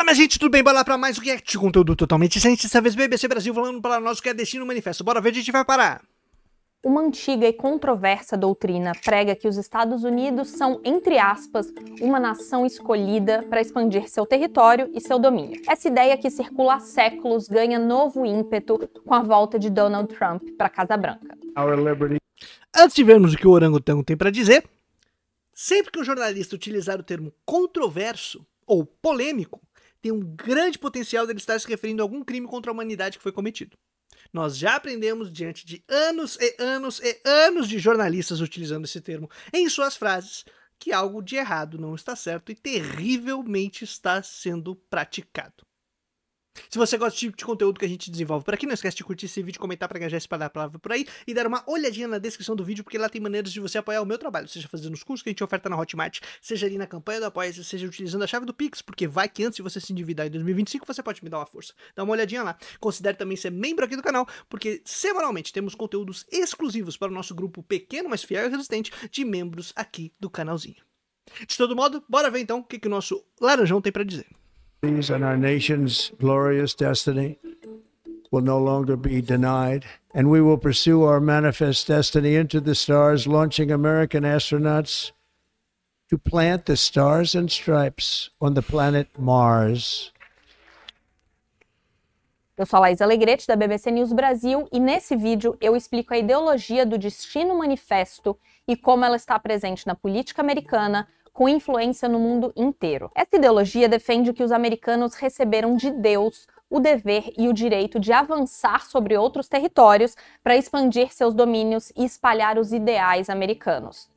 Minha gente, tudo bem? Bora lá pra mais um react de conteúdo totalmente excelente. Dessa vez BBC Brasil falando para nós o que é Destino Manifesto. Bora ver onde a gente vai parar. Uma antiga e controversa doutrina prega que os Estados Unidos são, entre aspas, uma nação escolhida para expandir seu território e seu domínio. Essa ideia que circula há séculos ganha novo ímpeto com a volta de Donald Trump para a Casa Branca. Antes de vermos o que o orangotango tem para dizer, sempre que um jornalista utilizar o termo controverso ou polêmico, tem um grande potencial dele estar se referindo a algum crime contra a humanidade que foi cometido. Nós já aprendemos, diante de anos e anos e anos de jornalistas utilizando esse termo em suas frases, que algo de errado não está certo e terrivelmente está sendo praticado. Se você gosta desse tipo de conteúdo que a gente desenvolve por aqui, não esquece de curtir esse vídeo, comentar para engajar e espalhar a palavra por aí e dar uma olhadinha na descrição do vídeo, porque lá tem maneiras de você apoiar o meu trabalho, seja fazendo os cursos que a gente oferta na Hotmart, seja ali na campanha do Apoia-se, seja utilizando a chave do Pix, porque vai que antes de você se endividar em 2025, você pode me dar uma força. Dá uma olhadinha lá. Considere também ser membro aqui do canal, porque semanalmente temos conteúdos exclusivos para o nosso grupo pequeno, mas fiel e resistente de membros aqui do canalzinho. De todo modo, bora ver então o que o nosso laranjão tem para dizer. And our nation's glorious destiny will no longer be denied, and we will pursue our manifest destiny into the stars, launching American astronauts to plant the stars and stripes on the planet Mars. Eu sou a Laís Alegrete, da BBC News Brasil, e nesse vídeo eu explico a ideologia do Destino Manifesto e como ela está presente na política americana, com influência no mundo inteiro. Essa ideologia defende que os americanos receberam de Deus o dever e o direito de avançar sobre outros territórios para expandir seus domínios e espalhar os ideais americanos.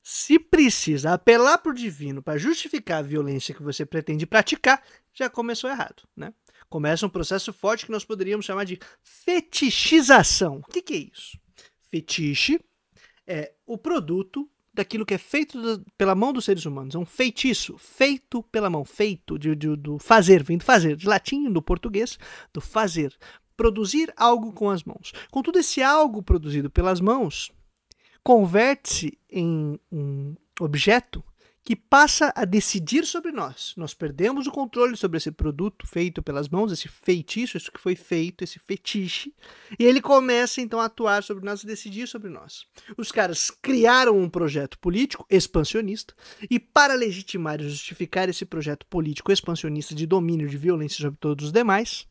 Se precisa apelar para o divino para justificar a violência que você pretende praticar, já começou errado, né? Começa um processo forte que nós poderíamos chamar de fetichização. O que é isso? Fetiche é o produto daquilo que é feito pela mão dos seres humanos. É um feitiço, feito pela mão, feito do fazer, vem do fazer, de latim, do português, do fazer. Produzir algo com as mãos. Contudo, esse algo produzido pelas mãos converte-se em um objeto que passa a decidir sobre nós. Nós perdemos o controle sobre esse produto feito pelas mãos, esse feitiço, isso que foi feito, esse fetiche, e ele começa então a atuar sobre nós e decidir sobre nós. Os caras criaram um projeto político expansionista e para legitimar e justificar esse projeto político expansionista de domínio de violência sobre todos os demais,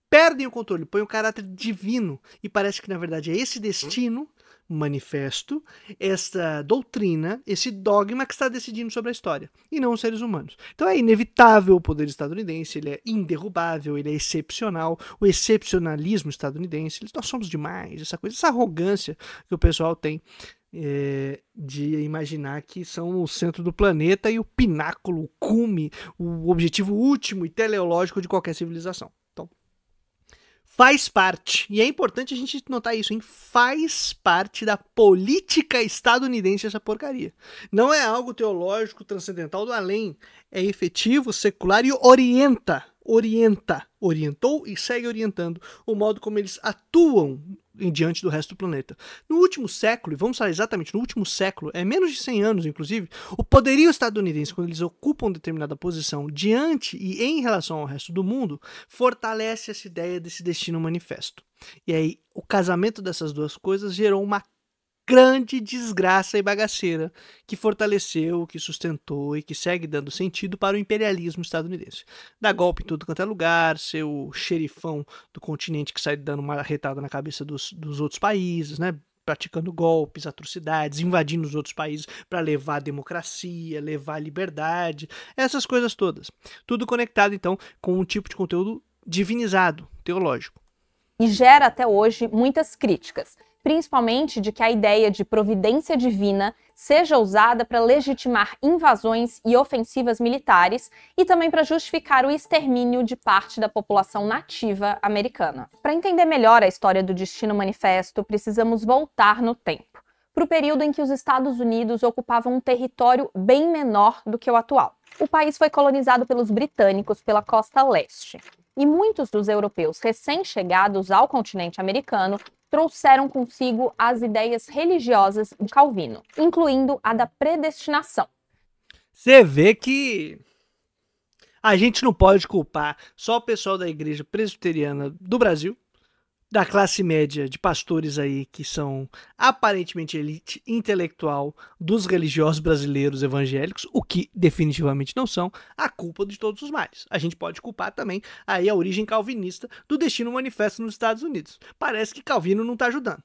perdem o controle, põem o caráter divino e parece que na verdade é esse destino manifesto, esta doutrina, esse dogma que está decidindo sobre a história, e não os seres humanos. Então é inevitável o poder estadunidense, ele é inderrubável, ele é excepcional, o excepcionalismo estadunidense, nós somos demais, essa coisa, essa arrogância que o pessoal tem de imaginar que são o centro do planeta e o pináculo, o cume, o objetivo último e teleológico de qualquer civilização. Faz parte, e é importante a gente notar isso, hein? Faz parte da política estadunidense essa porcaria. Não é algo teológico, transcendental do além. É efetivo, secular e orientou e segue orientando o modo como eles atuam diante do resto do planeta. No último século, e vamos falar exatamente no último século, é menos de 100 anos inclusive, o poderio estadunidense, quando eles ocupam determinada posição diante e em relação ao resto do mundo, fortalece essa ideia desse destino manifesto. E aí, o casamento dessas duas coisas gerou uma grande desgraça e bagaceira que fortaleceu, que sustentou e que segue dando sentido para o imperialismo estadunidense. Dá golpe em tudo quanto é lugar, ser o xerifão do continente que sai dando uma retada na cabeça dos outros países, né? Praticando golpes, atrocidades, invadindo os outros países para levar a democracia, levar a liberdade, essas coisas todas. Tudo conectado, então, com um tipo de conteúdo divinizado, teológico. E gera até hoje muitas críticas, principalmente de que a ideia de providência divina seja usada para legitimar invasões e ofensivas militares e também para justificar o extermínio de parte da população nativa americana. Para entender melhor a história do Destino Manifesto, precisamos voltar no tempo, para o período em que os Estados Unidos ocupavam um território bem menor do que o atual. O país foi colonizado pelos britânicos pela costa leste, e muitos dos europeus recém-chegados ao continente americano trouxeram consigo as ideias religiosas de Calvino, incluindo a da predestinação. Você vê que A gente não pode culpar só o pessoal da igreja presbiteriana do Brasil, da classe média de pastores aí que são aparentemente elite intelectual dos religiosos brasileiros evangélicos, o que definitivamente não são, a culpa de todos os males. A gente pode culpar também aí a origem calvinista do Destino Manifesto nos Estados Unidos. Parece que Calvino não está ajudando.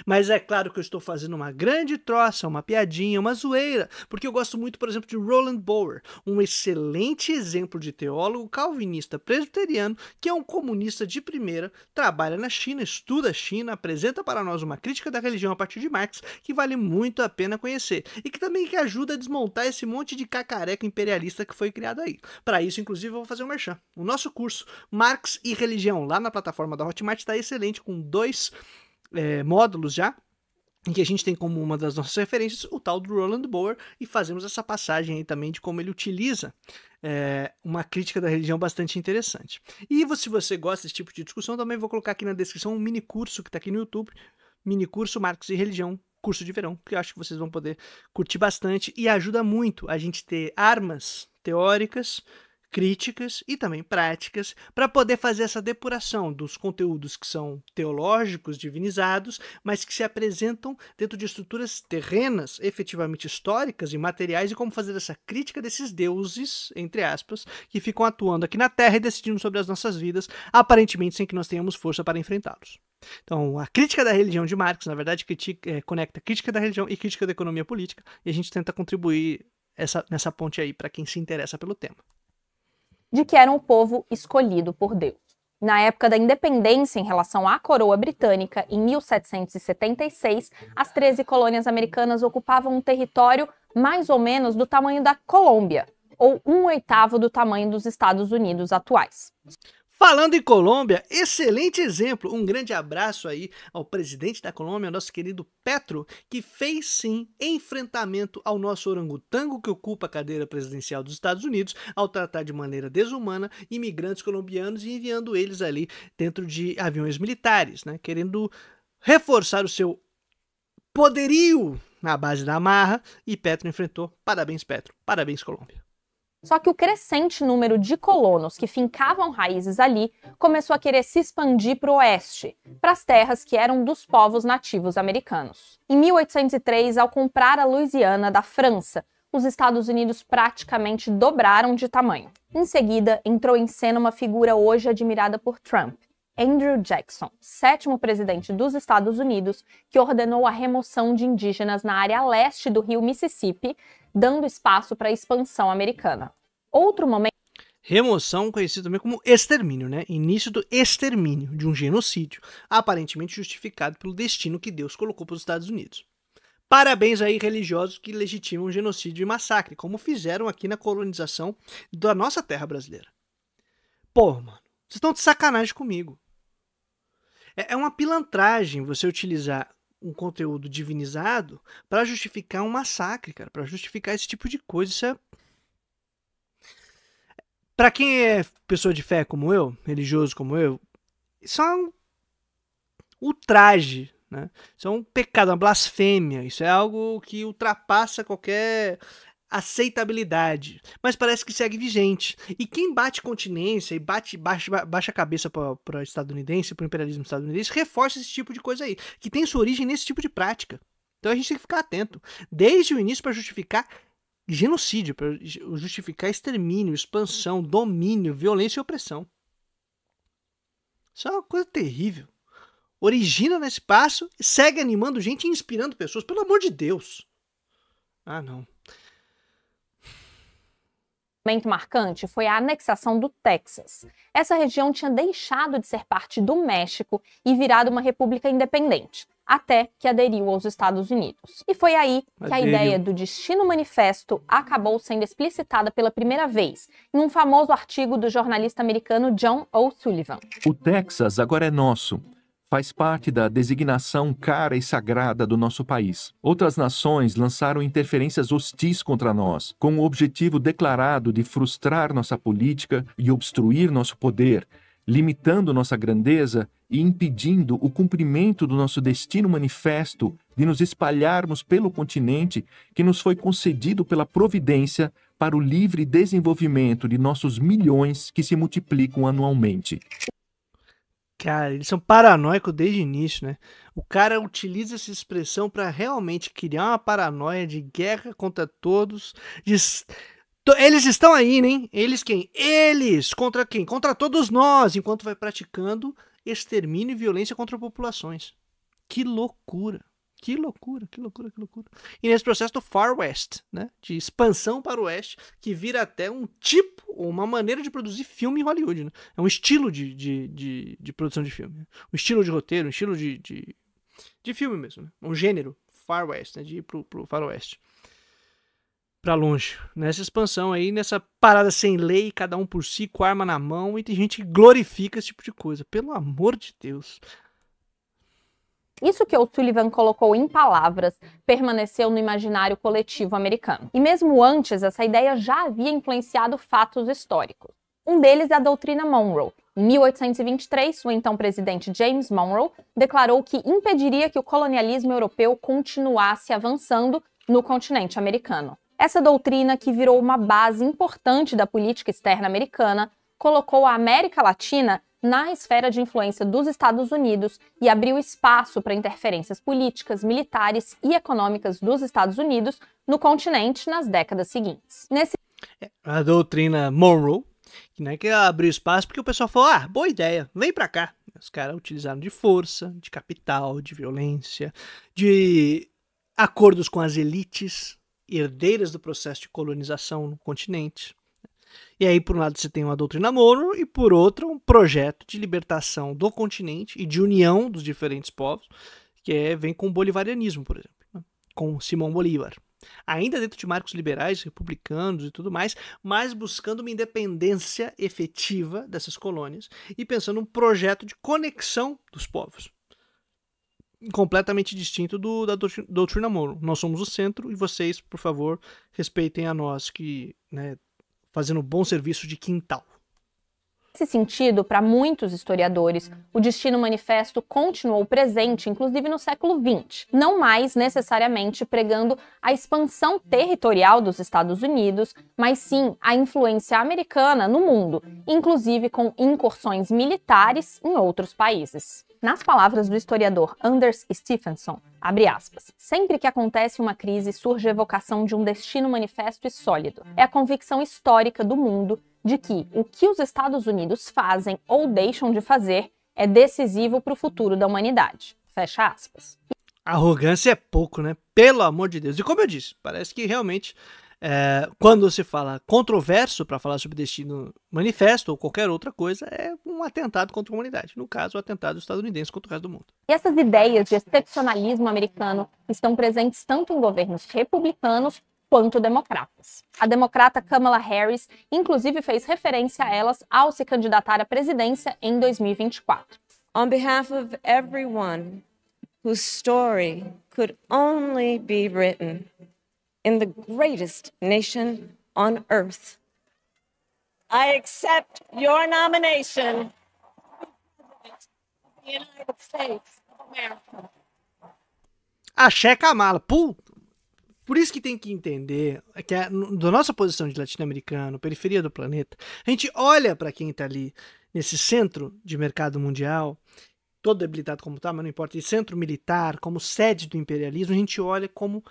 Mas é claro que eu estou fazendo uma grande troça, uma piadinha, uma zoeira, porque eu gosto muito, por exemplo, de Roland Bower, um excelente exemplo de teólogo calvinista presbiteriano, que é um comunista de primeira, trabalha na China, estuda a China, apresenta para nós uma crítica da religião a partir de Marx, que vale muito a pena conhecer, e que também ajuda a desmontar esse monte de cacareco imperialista que foi criado aí. Para isso, inclusive, eu vou fazer um merchan. O nosso curso, Marx e Religião, lá na plataforma da Hotmart, está excelente, com 2 módulos já, em que a gente tem como uma das nossas referências o tal do Roland Bower, e fazemos essa passagem aí também de como ele utiliza uma crítica da religião bastante interessante. E se você gosta desse tipo de discussão, também vou colocar aqui na descrição um mini curso que está aqui no YouTube, mini curso Marx e Religião, curso de verão, que eu acho que vocês vão poder curtir bastante, e ajuda muito a gente ter armas teóricas, críticas e também práticas para poder fazer essa depuração dos conteúdos que são teológicos, divinizados, mas que se apresentam dentro de estruturas terrenas, efetivamente históricas e materiais, e como fazer essa crítica desses deuses, entre aspas, que ficam atuando aqui na Terra e decidindo sobre as nossas vidas, aparentemente sem que nós tenhamos força para enfrentá-los. Então, a crítica da religião de Marx, na verdade, conecta crítica da religião e crítica da economia política, e a gente tenta contribuir nessa ponte aí para quem se interessa pelo tema. De que eram o povo escolhido por Deus. Na época da independência em relação à coroa britânica, em 1776, as 13 colônias americanas ocupavam um território mais ou menos do tamanho da Colômbia, ou 1/8 do tamanho dos Estados Unidos atuais. Falando em Colômbia, excelente exemplo. Um grande abraço aí ao presidente da Colômbia, nosso querido Petro, que fez sim enfrentamento ao nosso orangotango que ocupa a cadeira presidencial dos Estados Unidos, ao tratar de maneira desumana imigrantes colombianos e enviando eles ali dentro de aviões militares, né, querendo reforçar o seu poderio na base da marra, e Petro enfrentou. Parabéns, Petro. Parabéns, Colômbia. Só que o crescente número de colonos que fincavam raízes ali começou a querer se expandir para o oeste, para as terras que eram dos povos nativos americanos. Em 1803, ao comprar a Louisiana da França, os Estados Unidos praticamente dobraram de tamanho. Em seguida, entrou em cena uma figura hoje admirada por Trump, Andrew Jackson, 7º presidente dos Estados Unidos, que ordenou a remoção de indígenas na área leste do rio Mississippi, dando espaço para a expansão americana. Outro momento... Remoção, conhecido também como extermínio, né? Início do extermínio, de um genocídio, aparentemente justificado pelo destino que Deus colocou para os Estados Unidos. Parabéns aí, religiosos que legitimam genocídio e massacre, como fizeram aqui na colonização da nossa terra brasileira. Pô, mano, vocês estão de sacanagem comigo. É uma pilantragem você utilizar um conteúdo divinizado para justificar um massacre, cara, para justificar esse tipo de coisa. Isso é... Para quem é pessoa de fé como eu, religioso como eu, isso é um ultraje, né? Isso é um pecado, uma blasfêmia. Isso é algo que ultrapassa qualquer aceitabilidade, mas parece que segue vigente. E quem bate continência e baixa a cabeça para o estadunidense, para o imperialismo estadunidense, reforça esse tipo de coisa aí, que tem sua origem nesse tipo de prática. Então a gente tem que ficar atento, desde o início, para justificar genocídio, para justificar extermínio, expansão, domínio, violência e opressão. Isso é uma coisa terrível. Origina nesse espaço, segue animando gente e inspirando pessoas, pelo amor de Deus. Ah, não. Momento marcante foi a anexação do Texas. Essa região tinha deixado de ser parte do México e virado uma república independente, até que aderiu aos Estados Unidos. E foi aí que a ideia do Destino Manifesto acabou sendo explicitada pela primeira vez, em um famoso artigo do jornalista americano John O'Sullivan. O Texas agora é nosso. Faz parte da designação cara e sagrada do nosso país. Outras nações lançaram interferências hostis contra nós, com o objetivo declarado de frustrar nossa política e obstruir nosso poder, limitando nossa grandeza e impedindo o cumprimento do nosso destino manifesto de nos espalharmos pelo continente que nos foi concedido pela providência para o livre desenvolvimento de nossos milhões que se multiplicam anualmente. Cara, eles são paranoicos desde o início, né? O cara utiliza essa expressão para realmente criar uma paranoia de guerra contra todos. Eles estão aí, né? Eles quem? Eles! Contra quem? Contra todos nós, enquanto vai praticando extermínio e violência contra populações. Que loucura! Que loucura, que loucura, que loucura. E nesse processo do Far West, né? De expansão para o Oeste, que vira até um tipo, ou uma maneira de produzir filme em Hollywood, né? É um estilo de produção de filme. Né? Um estilo de roteiro, um estilo de filme mesmo. Né? Um gênero, Far West, né? De ir pro Far West. Pra longe. Nessa expansão aí, nessa parada sem lei, cada um por si, com a arma na mão, e tem gente que glorifica esse tipo de coisa. Pelo amor de Deus. Isso que O'Sullivan colocou em palavras permaneceu no imaginário coletivo americano. E mesmo antes, essa ideia já havia influenciado fatos históricos. Um deles é a doutrina Monroe. Em 1823, o então presidente James Monroe declarou que impediria que o colonialismo europeu continuasse avançando no continente americano. Essa doutrina, que virou uma base importante da política externa americana, colocou a América Latina na esfera de influência dos Estados Unidos e abriu espaço para interferências políticas, militares e econômicas dos Estados Unidos no continente nas décadas seguintes. A doutrina Monroe, né, que abriu espaço porque o pessoal falou, boa ideia, vem pra cá. Os caras utilizaram de força, de capital, de violência, de acordos com as elites herdeiras do processo de colonização no continente. E aí, por um lado, você tem uma doutrina Monroe e, por outro, um projeto de libertação do continente e de união dos diferentes povos, que vem com o bolivarianismo, por exemplo, né? Com Simão Bolívar. Ainda dentro de marcos liberais, republicanos e tudo mais, mas buscando uma independência efetiva dessas colônias e pensando um projeto de conexão dos povos. Completamente distinto da doutrina Monroe. Nós somos o centro e vocês, por favor, respeitem a nós que, né, fazendo um bom serviço de quintal. Nesse sentido, para muitos historiadores, o Destino Manifesto continuou presente, inclusive no século XX, não mais necessariamente pregando a expansão territorial dos Estados Unidos, mas sim a influência americana no mundo, inclusive com incursões militares em outros países. Nas palavras do historiador Anders Stephenson, abre aspas, sempre que acontece uma crise surge a evocação de um destino manifesto e sólido. É a convicção histórica do mundo de que o que os Estados Unidos fazem ou deixam de fazer é decisivo para o futuro da humanidade. Fecha aspas. Arrogância é pouco, né? Pelo amor de Deus. E como eu disse, parece que realmente quando se fala controverso para falar sobre destino manifesto ou qualquer outra coisa, é um atentado contra a humanidade. No caso, o atentado estadunidense contra o resto do mundo. E essas ideias de excepcionalismo americano estão presentes tanto em governos republicanos quanto democratas. A democrata Kamala Harris, inclusive, fez referência a elas ao se candidatar à presidência em 2024. On behalf of everyone whose story could only be written in the greatest nation on earth, I accept your nomination for the United States of America. Axé Kamala, por isso que tem que entender que da nossa posição de latino-americano, periferia do planeta, a gente olha para quem está ali nesse centro de mercado mundial, todo debilitado como está, mas não importa, e centro militar, como sede do imperialismo, a gente olha como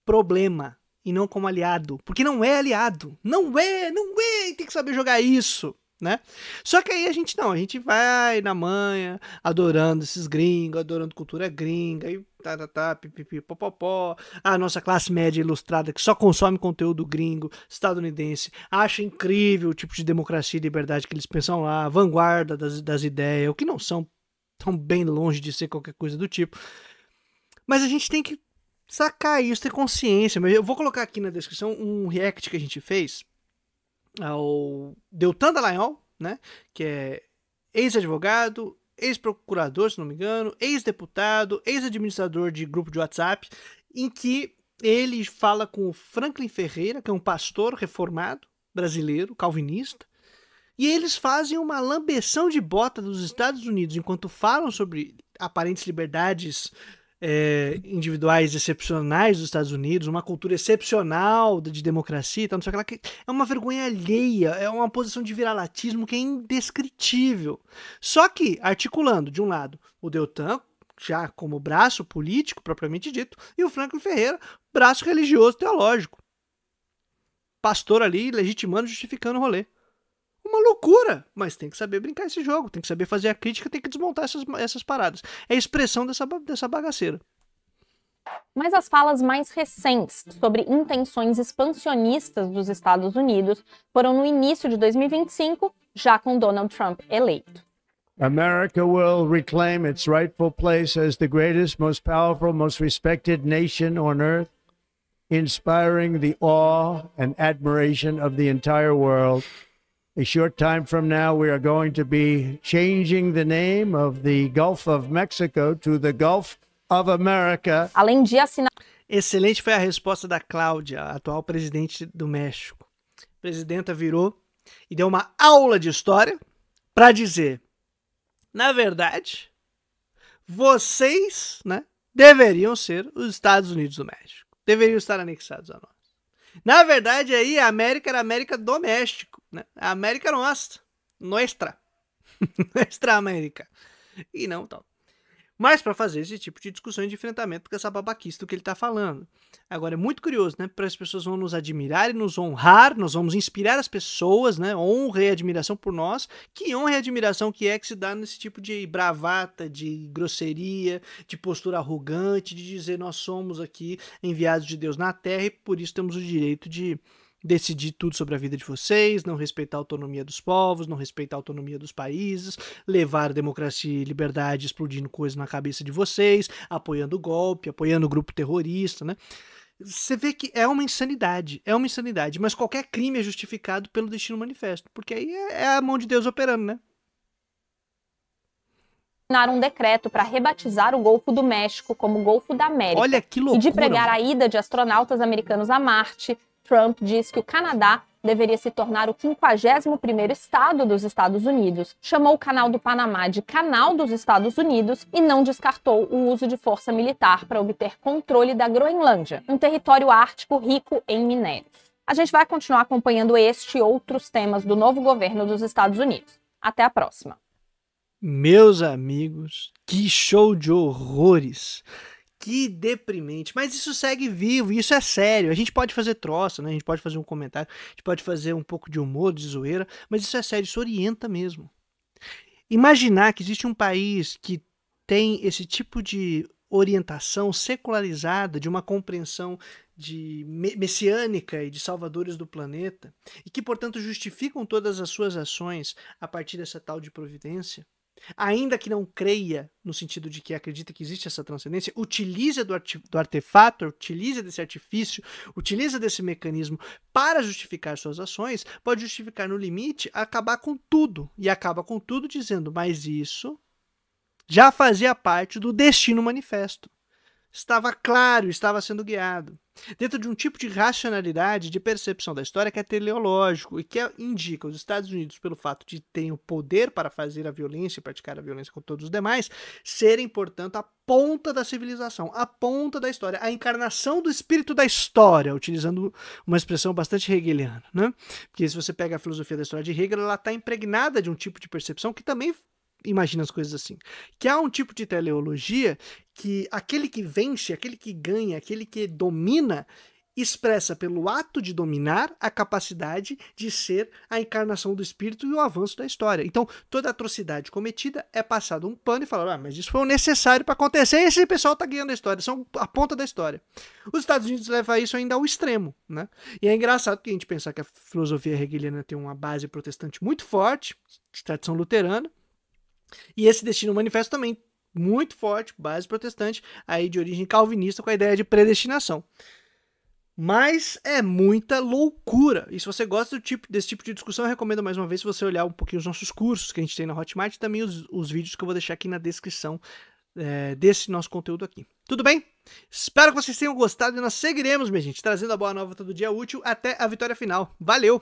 problema e não como aliado, porque não é aliado, não é, tem que saber jogar isso, né? Só que aí a gente vai na manha, adorando esses gringos, adorando cultura gringa, e pipipi, popopó, a nossa classe média ilustrada que só consome conteúdo gringo, estadunidense, acha incrível o tipo de democracia e liberdade que eles pensam lá, vanguarda das ideias, o que não são tão bem longe de ser qualquer coisa do tipo. Mas a gente tem que sacar isso, ter consciência. Mas eu vou colocar aqui na descrição um react que a gente fez ao Deltan Dallagnol, né, que é ex-advogado, ex-procurador, se não me engano, ex-deputado, ex-administrador de grupo de WhatsApp, em que ele fala com o Franklin Ferreira, que é um pastor reformado brasileiro, calvinista, e eles fazem uma lambeção de bota dos Estados Unidos enquanto falam sobre aparentes liberdades individuais excepcionais dos Estados Unidos, uma cultura excepcional de democracia, então, não sei o que lá, é uma vergonha alheia, é uma posição de viralatismo que é indescritível. Só que, articulando, de um lado, o Deltan, já como braço político, propriamente dito, e o Franklin Ferreira, braço religioso teológico. Pastor ali, legitimando, justificando o rolê. Uma loucura, mas tem que saber brincar esse jogo, tem que saber fazer a crítica, tem que desmontar essas paradas. É a expressão dessa bagaceira. Mas as falas mais recentes sobre intenções expansionistas dos Estados Unidos foram no início de 2025, já com Donald Trump eleito. America will reclaim its rightful place as the greatest, most powerful, most respected nation on earth, inspiring the awe and admiration of the entire world. A short time from now, we are going to be changing the name of the Gulf of Mexico to the Gulf of America. Além de assinar... Excelente foi a resposta da Cláudia, a atual presidente do México. A presidenta virou e deu uma aula de história para dizer, na verdade, vocês, né, deveriam ser os Estados Unidos do México. Deveriam estar anexados a nós. Na verdade, aí a América era a América do México, né? A América nossa. Nuestra América. E não tal. Mas para fazer esse tipo de discussão e de enfrentamento com essa babaquice do que ele está falando. Agora, é muito curioso, né? Para as pessoas vão nos admirar e nos honrar, nós vamos inspirar as pessoas, né? Honra e admiração por nós. Que honra e admiração que se dá nesse tipo de bravata, de grosseria, de postura arrogante, de dizer nós somos aqui enviados de Deus na Terra e por isso temos o direito de decidir tudo sobre a vida de vocês, não respeitar a autonomia dos povos, não respeitar a autonomia dos países, levar democracia e liberdade explodindo coisas na cabeça de vocês, apoiando o golpe, apoiando o grupo terrorista, né? Você vê que é uma insanidade, mas qualquer crime é justificado pelo Destino Manifesto, porque aí é a mão de Deus operando, né? Um decreto para rebatizar o Golfo do México como Golfo da América. Olha que loucura, e de pregar a ida de astronautas americanos a Marte, Trump diz que o Canadá deveria se tornar o 51º estado dos Estados Unidos. Chamou o Canal do Panamá de Canal dos Estados Unidos e não descartou o uso de força militar para obter controle da Groenlândia, um território ártico rico em minérios. A gente vai continuar acompanhando este e outros temas do novo governo dos Estados Unidos. Até a próxima. Meus amigos, que show de horrores! Que deprimente, mas isso segue vivo, isso é sério, a gente pode fazer troça, né? A gente pode fazer um comentário, a gente pode fazer um pouco de humor, de zoeira, mas isso é sério, isso orienta mesmo. Imaginar que existe um país que tem esse tipo de orientação secularizada, de uma compreensão de messiânica e de salvadores do planeta, e que, portanto, justificam todas as suas ações a partir dessa tal de providência, ainda que não creia, no sentido de que acredita que existe essa transcendência, utiliza do artefato, utiliza desse artifício, utiliza desse mecanismo para justificar suas ações, pode justificar no limite, acabar com tudo. E acaba com tudo dizendo, mas isso já fazia parte do Destino Manifesto. Estava claro, estava sendo guiado. Dentro de um tipo de racionalidade, de percepção da história que é teleológico e que indica os Estados Unidos, pelo fato de terem o poder para fazer a violência e praticar a violência com todos os demais, serem, portanto, a ponta da civilização, a ponta da história, a encarnação do espírito da história, utilizando uma expressão bastante hegeliana, né? Porque se você pega a filosofia da história de Hegel, ela está impregnada de um tipo de percepção que também imagina as coisas assim, que há um tipo de teleologia que aquele que vence, aquele que ganha, aquele que domina, expressa pelo ato de dominar a capacidade de ser a encarnação do espírito e o avanço da história. Então, toda atrocidade cometida é passado um pano e fala, mas isso foi o necessário para acontecer e esse pessoal está guiando a história, são a ponta da história. Os Estados Unidos levam isso ainda ao extremo, né? E é engraçado que a gente pensar que a filosofia hegeliana tem uma base protestante muito forte, de tradição luterana, e esse Destino Manifesto também, muito forte, base protestante, aí de origem calvinista com a ideia de predestinação. Mas é muita loucura. E se você gosta desse tipo de discussão, eu recomendo mais uma vez você olhar um pouquinho os nossos cursos que a gente tem na Hotmart e também os vídeos que eu vou deixar aqui na descrição desse nosso conteúdo aqui. Tudo bem? Espero que vocês tenham gostado e nós seguiremos, minha gente, trazendo a boa nova todo dia útil até a vitória final. Valeu!